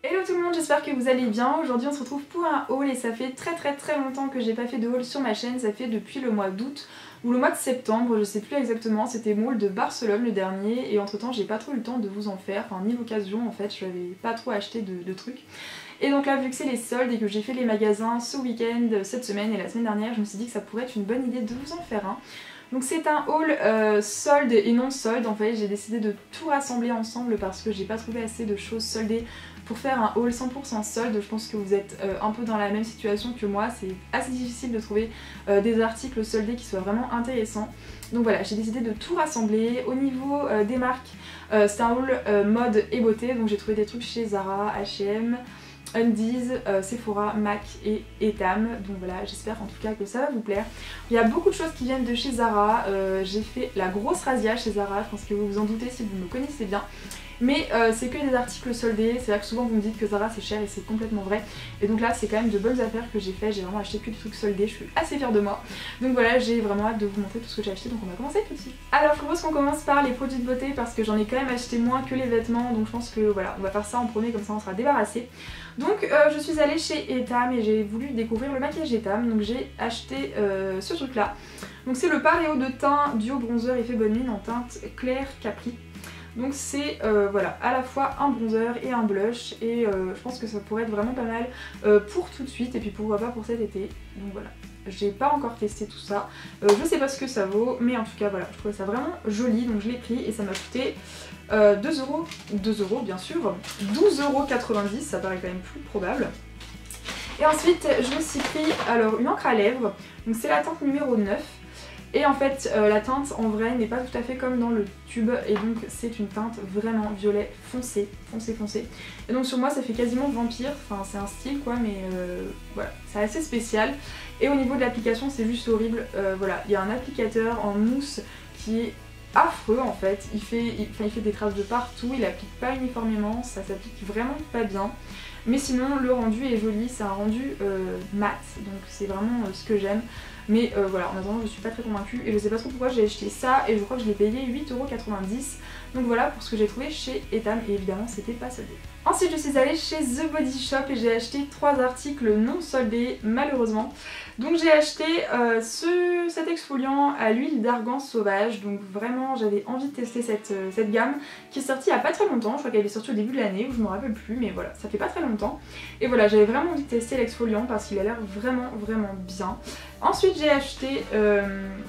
Hello tout le monde, j'espère que vous allez bien. Aujourd'hui on se retrouve pour un haul et ça fait très longtemps que j'ai pas fait de haul sur ma chaîne. Ça fait depuis le mois d'août ou le mois de septembre, je sais plus exactement. C'était mon haul de Barcelone le dernier et entre temps j'ai pas trop eu le temps de vous en faire, enfin ni l'occasion en fait, je n'avais pas trop acheté de trucs. Et donc là vu que c'est les soldes et que j'ai fait les magasins ce week-end, cette semaine et la semaine dernière, je me suis dit que ça pourrait être une bonne idée de vous en faire un. Donc c'est un haul solde et non solde, en fait j'ai décidé de tout rassembler ensemble parce que j'ai pas trouvé assez de choses soldées pour faire un haul 100% solde. Je pense que vous êtes un peu dans la même situation que moi, c'est assez difficile de trouver des articles soldés qui soient vraiment intéressants. Donc voilà, j'ai décidé de tout rassembler. Au niveau des marques, c'est un haul mode et beauté, donc j'ai trouvé des trucs chez Zara, H&M, Undies, Sephora, MAC et Etam. Donc voilà, j'espère en tout cas que ça va vous plaire. Il y a beaucoup de choses qui viennent de chez Zara. J'ai fait la grosse razzia chez Zara, je pense que vous vous en doutez si vous me connaissez bien. Mais c'est que des articles soldés, c'est vrai que souvent vous me dites que Zara c'est cher et c'est complètement vrai. Et donc là c'est quand même de bonnes affaires que j'ai fait, j'ai vraiment acheté que des trucs soldés, je suis assez fière de moi. Donc voilà, j'ai vraiment hâte de vous montrer tout ce que j'ai acheté, donc on va commencer tout de suite. Alors je propose qu'on commence par les produits de beauté parce que j'en ai quand même acheté moins que les vêtements, donc je pense que voilà, on va faire ça en premier, comme ça on sera débarrassé. Donc je suis allée chez Etam et j'ai voulu découvrir le maquillage Etam, donc j'ai acheté ce truc là. Donc c'est le Pareo de teint duo bronzer effet bonne mine en teinte claire Capri. Donc c'est voilà, à la fois un bronzer et un blush et je pense que ça pourrait être vraiment pas mal pour tout de suite et puis pourquoi pas pour cet été. Donc voilà, j'ai pas encore testé tout ça, je sais pas ce que ça vaut mais en tout cas voilà, je trouvais ça vraiment joli donc je l'ai pris et ça m'a coûté 2 euros bien sûr, 12,90 €, ça paraît quand même plus probable. Et ensuite je me suis pris alors une encre à lèvres, donc c'est la teinte numéro 9. Et en fait la teinte en vrai n'est pas tout à fait comme dans le tube et donc c'est une teinte vraiment violet foncé. Et donc sur moi ça fait quasiment vampire, enfin c'est un style quoi mais voilà, c'est assez spécial. Et au niveau de l'application c'est juste horrible, voilà, il y a un applicateur en mousse qui est affreux en fait, il fait des traces de partout, il applique pas uniformément, ça s'applique vraiment pas bien. Mais sinon le rendu est joli, c'est un rendu mat, donc c'est vraiment ce que j'aime. Mais voilà, en attendant je suis pas très convaincue et je sais pas trop pourquoi j'ai acheté ça et je crois que je l'ai payé 8,90 €. Donc voilà pour ce que j'ai trouvé chez Etam et évidemment c'était pas soldé. Ensuite je suis allée chez The Body Shop et j'ai acheté 3 articles non soldés malheureusement. Donc j'ai acheté cet exfoliant à l'huile d'argan sauvage, donc vraiment j'avais envie de tester cette gamme qui est sortie il y a pas très longtemps, je crois qu'elle est sortie au début de l'année ou je me rappelle plus mais voilà, ça fait pas très longtemps. Et voilà, j'avais vraiment envie de tester l'exfoliant parce qu'il a l'air vraiment bien. Ensuite j'ai acheté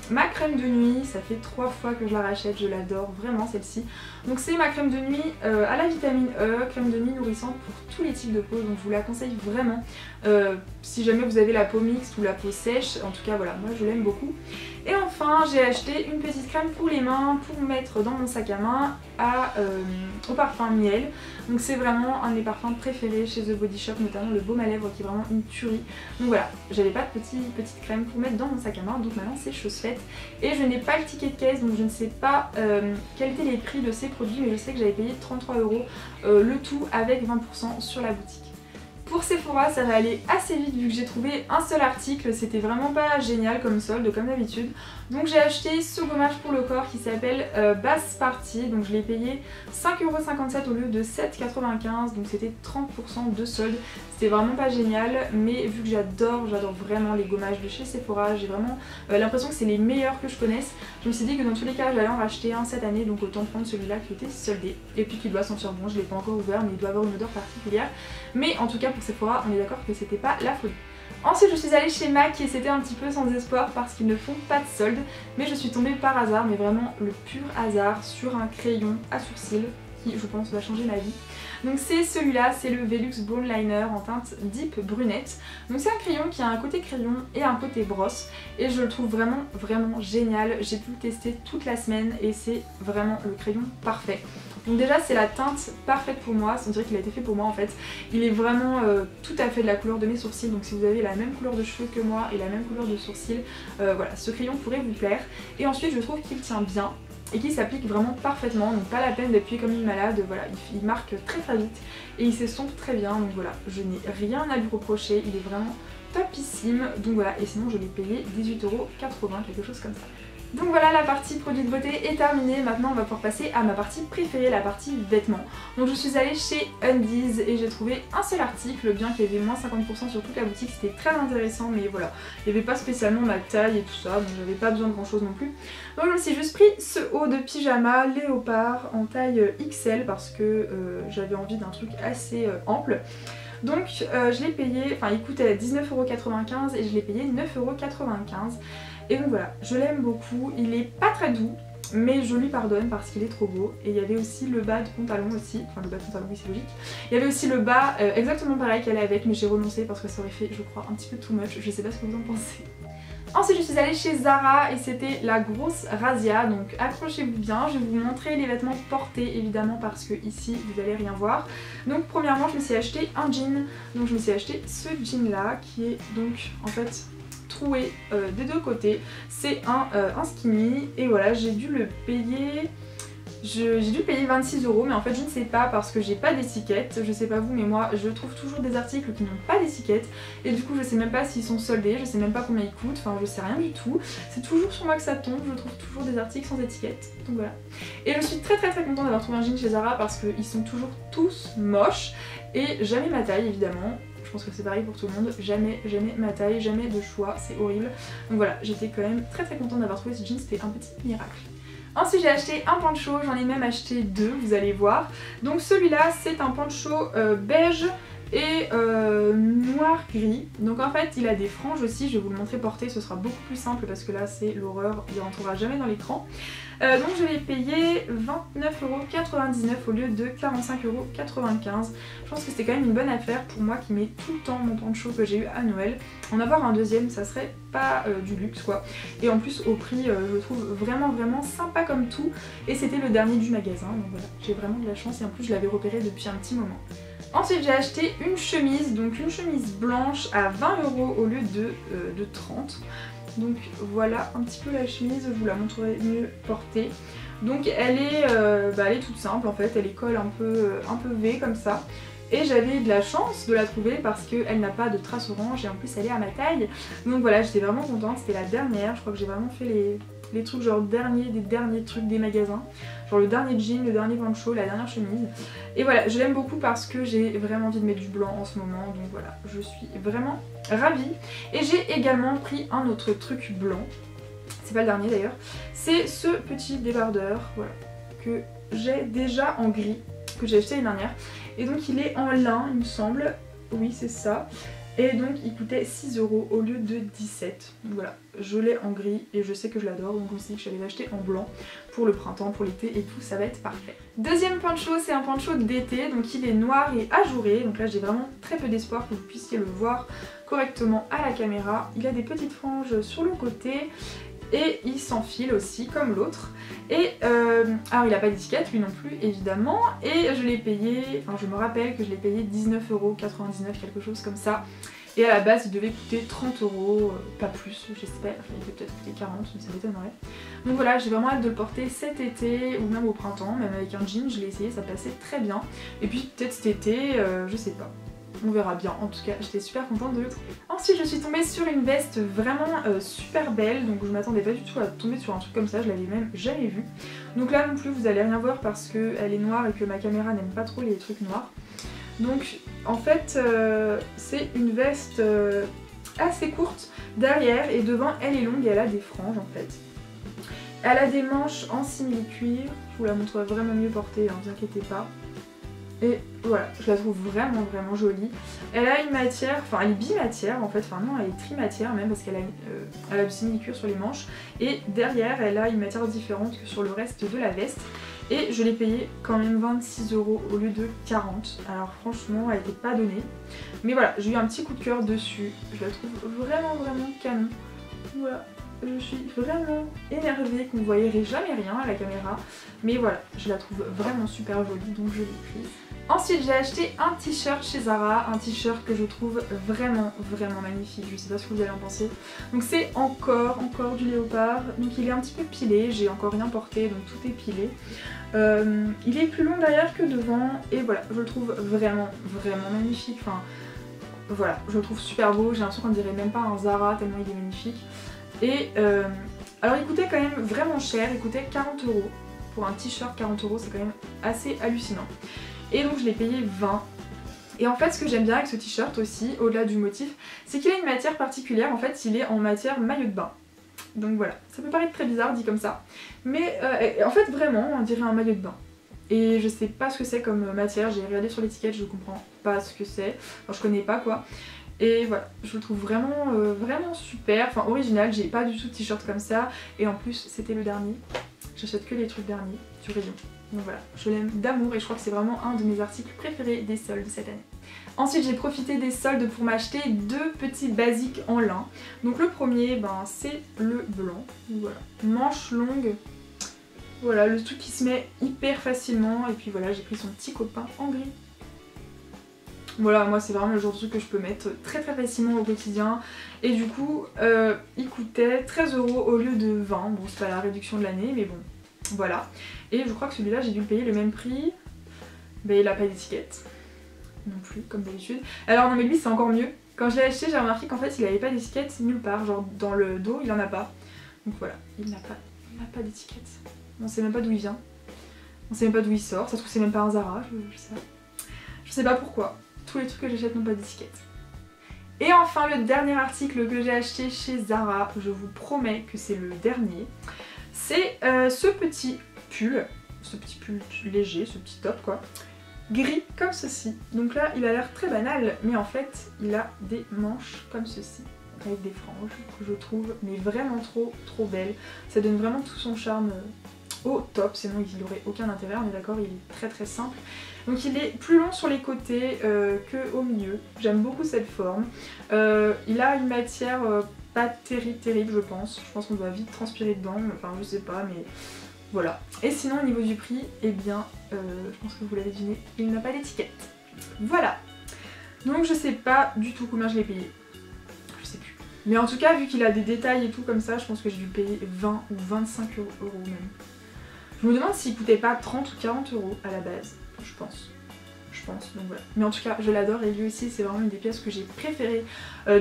ma crème de nuit, ça fait 3 fois que je la rachète, je l'adore vraiment celle-ci. Donc c'est ma crème de nuit à la vitamine E, crème de nuit nourrissante pour tous les types de peau, donc je vous la conseille vraiment si jamais vous avez la peau mixte ou la peau sèche, en tout cas voilà, moi je l'aime beaucoup. Et enfin j'ai acheté une petite crème pour les mains pour mettre dans mon sac à main au parfum miel. Donc c'est vraiment un de mes parfums préférés chez The Body Shop, notamment le baume à lèvres qui est vraiment une tuerie. Donc voilà, j'avais pas de petite crème pour mettre dans mon sac à main, donc maintenant c'est chose faite. Et je n'ai pas le ticket de caisse, donc je ne sais pas quels étaient les prix de ces produits, mais je sais que j'avais payé 33 € le tout avec 20% sur la boutique. Pour Sephora ça va aller assez vite vu que j'ai trouvé un seul article, c'était vraiment pas génial comme solde comme d'habitude. Donc j'ai acheté ce gommage pour le corps qui s'appelle Bass Party, donc je l'ai payé 5,57 € au lieu de 7,95 €, donc c'était 30% de solde. C'était vraiment pas génial mais vu que j'adore vraiment les gommages de chez Sephora, j'ai vraiment l'impression que c'est les meilleurs que je connaisse. Je me suis dit que dans tous les cas j'allais en racheter un cette année, donc autant prendre celui-là qui était soldé. Et puis qui doit sentir bon, je l'ai pas encore ouvert mais il doit avoir une odeur particulière. Mais en tout cas pour Sephora on est d'accord que c'était pas la folie. Ensuite je suis allée chez MAC et c'était un petit peu sans espoir parce qu'ils ne font pas de solde. Mais je suis tombée par hasard, mais vraiment le pur hasard, sur un crayon à sourcils qui je pense va changer ma vie. Donc c'est celui-là, c'est le Velux Bone Liner en teinte Deep Brunette. Donc c'est un crayon qui a un côté crayon et un côté brosse et je le trouve vraiment génial. J'ai pu le tester toute la semaine et c'est vraiment le crayon parfait. Donc déjà c'est la teinte parfaite pour moi, on dirait qu'il a été fait pour moi en fait. Il est vraiment tout à fait de la couleur de mes sourcils, donc si vous avez la même couleur de cheveux que moi et la même couleur de sourcils, voilà, ce crayon pourrait vous plaire. Et ensuite je trouve qu'il tient bien et qui s'applique vraiment parfaitement, donc pas la peine d'appuyer comme une malade, voilà, il marque très vite et il s'estompe très bien, donc voilà, je n'ai rien à lui reprocher, il est vraiment topissime, donc voilà, et sinon je l'ai payé 18,80 €, quelque chose comme ça. Donc voilà, la partie produits de beauté est terminée. Maintenant on va pouvoir passer à ma partie préférée, la partie vêtements. Donc je suis allée chez Undies et j'ai trouvé un seul article, bien qu'il y avait moins 50% sur toute la boutique, c'était très intéressant, mais voilà, il n'y avait pas spécialement ma taille et tout ça, donc j'avais pas besoin de grand chose non plus. Donc je me suis juste pris ce haut de pyjama léopard en taille XL parce que j'avais envie d'un truc assez ample. Donc je l'ai payé, enfin il coûtait 19,95€ et je l'ai payé 9,95€. Et donc voilà, je l'aime beaucoup, il est pas très doux, mais je lui pardonne parce qu'il est trop beau. Et il y avait aussi le bas de pantalon aussi, enfin le bas de pantalon oui c'est logique. Il y avait aussi le bas exactement pareil qu'elle est avec, mais j'ai renoncé parce que ça aurait fait je crois un petit peu too much, je sais pas ce que vous en pensez. Ensuite je suis allée chez Zara et c'était la grosse razzia, donc accrochez-vous bien, je vais vous montrer les vêtements portés évidemment parce que ici vous allez rien voir. Donc premièrement je me suis acheté un jean, donc je me suis acheté ce jean là qui est donc en fait troué des deux côtés. C'est un skinny et voilà j'ai dû le payer... J'ai dû payer 26€, mais en fait je ne sais pas parce que j'ai pas d'étiquette, je sais pas vous mais moi je trouve toujours des articles qui n'ont pas d'étiquette et du coup je sais même pas s'ils sont soldés, je sais même pas combien ils coûtent, enfin je sais rien du tout. C'est toujours sur moi que ça tombe, je trouve toujours des articles sans étiquette, donc voilà. Et je suis très contente d'avoir trouvé un jean chez Zara parce qu'ils sont toujours tous moches et jamais ma taille évidemment. Je pense que c'est pareil pour tout le monde, jamais ma taille, jamais de choix, c'est horrible. Donc voilà, j'étais quand même très contente d'avoir trouvé ce jean, c'était un petit miracle. Ensuite j'ai acheté un poncho, j'en ai même acheté deux, vous allez voir. Donc celui-là c'est un poncho beige et noir-gris. Donc en fait il a des franges aussi, je vais vous le montrer porté, ce sera beaucoup plus simple parce que là c'est l'horreur, il rentrera jamais dans l'écran. Donc je l'ai payé 29,99€ au lieu de 45,95€. Je pense que c'était quand même une bonne affaire pour moi qui mets tout le temps mon poncho que j'ai eu à Noël. En avoir un deuxième ça serait pas du luxe quoi. Et en plus au prix je le trouve vraiment sympa comme tout. Et c'était le dernier du magasin donc voilà, j'ai vraiment de la chance et en plus je l'avais repéré depuis un petit moment. Ensuite j'ai acheté une chemise, donc une chemise blanche à 20€ au lieu de 30. Donc voilà un petit peu la chemise, je vous la montrerai mieux portée. Donc elle est toute simple en fait, elle est col un peu V comme ça. Et j'avais de la chance de la trouver parce qu'elle n'a pas de trace orange et en plus elle est à ma taille. Donc voilà, j'étais vraiment contente, c'était la dernière, je crois que j'ai vraiment fait les trucs genre des derniers trucs des magasins. Genre le dernier jean, le dernier poncho, la dernière chemise. Et voilà, je l'aime beaucoup parce que j'ai vraiment envie de mettre du blanc en ce moment. Donc voilà, je suis vraiment ravie. Et j'ai également pris un autre truc blanc. C'est pas le dernier d'ailleurs. C'est ce petit débardeur, voilà, que j'ai déjà en gris, que j'ai acheté l'année dernière. Et donc il est en lin il me semble. Oui c'est ça. Et donc il coûtait 6€ au lieu de 17. Donc voilà, je l'ai en gris et je sais que je l'adore. Donc on s'est dit que j'allais l'acheter en blanc pour le printemps, pour l'été et tout, ça va être parfait. Deuxième poncho, c'est un poncho d'été. Donc il est noir et ajouré. Donc là j'ai vraiment très peu d'espoir que vous puissiez le voir correctement à la caméra. Il a des petites franges sur le côté. Et il s'enfile aussi comme l'autre. Et alors il n'a pas d'étiquette lui non plus évidemment. Et je l'ai payé, enfin je me rappelle que je l'ai payé 19,99€, quelque chose comme ça. Et à la base il devait coûter 30€, pas plus j'espère, enfin, il devait peut-être coûter 40, mais ça m'étonnerait. Donc voilà, j'ai vraiment hâte de le porter cet été ou même au printemps, même avec un jean, je l'ai essayé, ça passait très bien. Et puis peut-être cet été, je sais pas. On verra bien, en tout cas j'étais super contente de le trouver. Ensuite je suis tombée sur une veste vraiment super belle, donc je m'attendais pas du tout à tomber sur un truc comme ça, je l'avais même jamais vu. Donc là non plus vous allez rien voir parce qu'elle est noire et que ma caméra n'aime pas trop les trucs noirs. Donc en fait c'est une veste assez courte derrière et devant elle est longue et elle a des franges en fait. Elle a des manches en simili-cuir, je vous la montrerai vraiment mieux portée, ne vous inquiétez pas. Et voilà, je la trouve vraiment jolie. Elle a une matière, enfin elle est bimatière en fait, enfin non elle est trimatière même parce qu'elle a du simili-cuir sur les manches. Et derrière elle a une matière différente que sur le reste de la veste. Et je l'ai payée quand même 26€ au lieu de 40. Alors franchement elle n'était pas donnée. Mais voilà, j'ai eu un petit coup de cœur dessus. Je la trouve vraiment canon. Voilà. Je suis vraiment énervée que vous ne voyez jamais rien à la caméra. Mais voilà, je la trouve vraiment super jolie donc je l'ai prise. Ensuite j'ai acheté un t-shirt chez Zara, un t-shirt que je trouve vraiment magnifique, je sais pas ce que vous allez en penser. Donc c'est encore du léopard, donc il est un petit peu pilé, j'ai encore rien porté donc tout est pilé. Il est plus long derrière que devant et voilà, je le trouve vraiment magnifique, enfin voilà, je le trouve super beau, j'ai l'impression qu'on dirait même pas un Zara tellement il est magnifique. Et Alors il coûtait quand même vraiment cher, il coûtait 40 €. Pour un t-shirt 40 € c'est quand même assez hallucinant. Et donc je l'ai payé 20. Et en fait ce que j'aime bien avec ce t-shirt aussi, au-delà du motif, c'est qu'il a une matière particulière, en fait il est en matière maillot de bain. Donc voilà, ça peut paraître très bizarre dit comme ça, mais en fait vraiment on dirait un maillot de bain. Et je sais pas ce que c'est comme matière, j'ai regardé sur l'étiquette, je comprends pas ce que c'est, enfin je connais pas quoi. Et voilà, je le trouve vraiment, vraiment super, enfin original, j'ai pas du tout de t-shirt comme ça, et en plus c'était le dernier, j'achète que les trucs derniers du rayon. Donc voilà, je l'aime d'amour et je crois que c'est vraiment un de mes articles préférés des soldes cette année. Ensuite j'ai profité des soldes pour m'acheter 2 petits basiques en lin. Donc le premier ben, c'est le blanc, voilà, manche longue, voilà le truc qui se met hyper facilement et puis voilà j'ai pris son petit copain en gris. Voilà, moi c'est vraiment le genre de truc que je peux mettre très facilement au quotidien. Et du coup, il coûtait 13 € au lieu de 20. Bon, c'est pas la réduction de l'année, mais bon, voilà. Et je crois que celui-là, j'ai dû le payer le même prix. Mais il a pas d'étiquette. Non plus, comme d'habitude. Alors non mais lui, c'est encore mieux. Quand je l'ai acheté, j'ai remarqué qu'en fait, il avait pas d'étiquette nulle part. Genre dans le dos, il en a pas. Donc voilà, il n'a pas d'étiquette. On sait même pas d'où il vient. On sait même pas d'où il sort. Ça se trouve, c'est même pas un Zara, je sais pas pourquoi. Tous les trucs que j'achète n'ont pas d'étiquette. Et enfin le dernier article que j'ai acheté chez Zara, je vous promets que c'est le dernier, c'est ce petit pull léger, ce petit top quoi, gris comme ceci. Donc là il a l'air très banal, mais en fait il a des manches comme ceci, avec des franges que je trouve mais vraiment trop belles. Ça donne vraiment tout son charme au top, sinon il n'aurait aucun intérêt, on est d'accord, il est très simple. Donc il est plus long sur les côtés que au milieu, j'aime beaucoup cette forme. Il a une matière pas terrible je pense qu'on doit vite transpirer dedans, enfin je sais pas mais voilà. Et sinon au niveau du prix, eh bien je pense que vous l'avez deviné, il n'a pas d'étiquette. Voilà, donc je sais pas du tout combien je l'ai payé, je sais plus. Mais en tout cas vu qu'il a des détails et tout comme ça, je pense que j'ai dû le payer 20 ou 25 € même. Je me demande s'il coûtait pas 30 ou 40 € à la base, je pense, donc voilà. Mais en tout cas, je l'adore et lui aussi, c'est vraiment une des pièces que j'ai préférées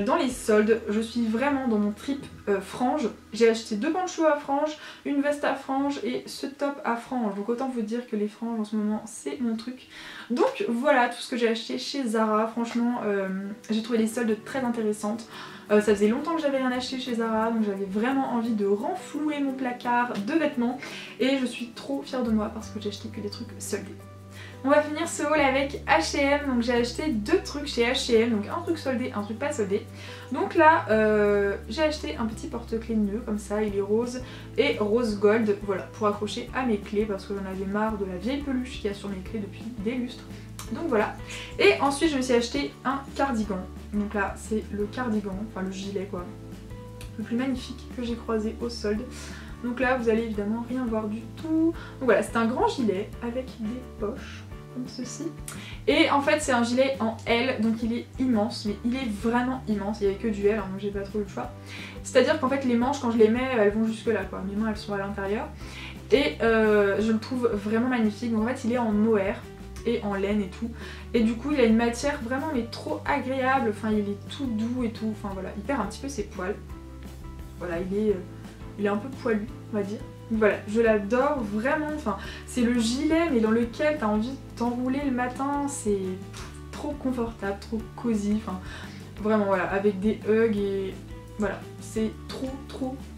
dans les soldes. Je suis vraiment dans mon trip franges. J'ai acheté 2 ponchos à franges, une veste à franges et ce top à franges. Donc autant vous dire que les franges en ce moment, c'est mon truc. Donc voilà tout ce que j'ai acheté chez Zara. Franchement, j'ai trouvé les soldes très intéressantes. Ça faisait longtemps que j'avais rien acheté chez Zara, donc j'avais vraiment envie de renflouer mon placard de vêtements. Et je suis trop fière de moi parce que j'ai acheté que des trucs soldés. On va finir ce haul avec H&M, donc j'ai acheté 2 trucs chez H&M, donc un truc soldé, un truc pas soldé. Donc là, j'ai acheté un petit porte-clés nœud, comme ça, il est rose et rose gold, voilà, pour accrocher à mes clés, parce que j'en avais marre de la vieille peluche qu'il y a sur mes clés depuis des lustres. Donc voilà. Et ensuite, je me suis acheté un cardigan. Donc là, c'est le cardigan, enfin le gilet quoi, le plus magnifique que j'ai croisé au solde. Donc là, vous allez évidemment rien voir du tout. Donc voilà, c'est un grand gilet avec des poches comme ceci. Et en fait c'est un gilet en L, donc il est immense, mais il est vraiment immense, il n'y avait que du L, hein, donc j'ai pas trop eu le choix. C'est à dire qu'en fait les manches quand je les mets, elles vont jusque là quoi, mes mains elles sont à l'intérieur. Et je le trouve vraiment magnifique, donc en fait il est en mohair et en laine et tout. Et du coup il a une matière vraiment mais trop agréable, enfin il est tout doux et tout, enfin voilà, il perd un petit peu ses poils. Voilà, il est un peu poilu on va dire. Voilà, je l'adore vraiment, enfin c'est le gilet mais dans lequel t'as envie de t'enrouler le matin, c'est trop confortable, trop cosy, enfin vraiment voilà, avec des hugs et voilà, c'est trop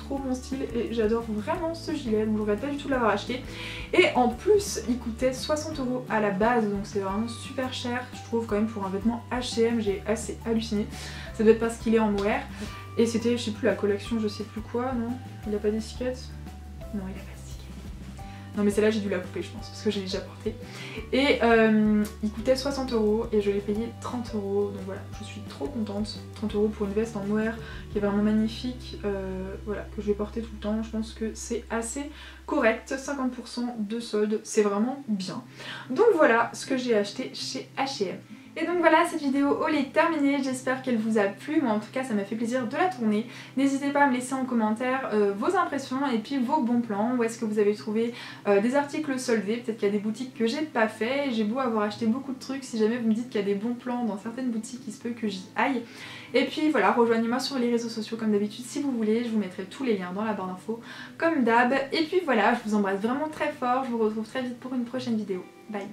mon style et j'adore vraiment ce gilet, donc je regrette pas du tout de l'avoir acheté. Et en plus il coûtait 60 € à la base, donc c'est vraiment super cher je trouve quand même pour un vêtement H&M, j'ai assez halluciné. Ça doit être parce qu'il est en mohair et c'était je sais plus la collection je sais plus quoi, non? Il a pas d'étiquette? Non, il a pas d'étiquette. Non mais celle-là j'ai dû la couper je pense parce que j'ai déjà porté. Et il coûtait 60 € et je l'ai payé 30 €, donc voilà, je suis trop contente. 30 € pour une veste en mohair qui est vraiment magnifique, voilà, que je vais porter tout le temps, je pense que c'est assez correct, 50% de solde, c'est vraiment bien. Donc voilà ce que j'ai acheté chez H&M. Et donc voilà, cette vidéo haul est terminée, j'espère qu'elle vous a plu, moi en tout cas ça m'a fait plaisir de la tourner. N'hésitez pas à me laisser en commentaire vos impressions et puis vos bons plans, où est-ce que vous avez trouvé des articles soldés, peut-être qu'il y a des boutiques que j'ai pas fait, j'ai beau avoir acheté beaucoup de trucs, si jamais vous me dites qu'il y a des bons plans dans certaines boutiques, il se peut que j'y aille. Et puis voilà, rejoignez-moi sur les réseaux sociaux comme d'habitude si vous voulez, je vous mettrai tous les liens dans la barre d'infos comme d'hab. Et puis voilà, je vous embrasse vraiment très fort, je vous retrouve très vite pour une prochaine vidéo. Bye!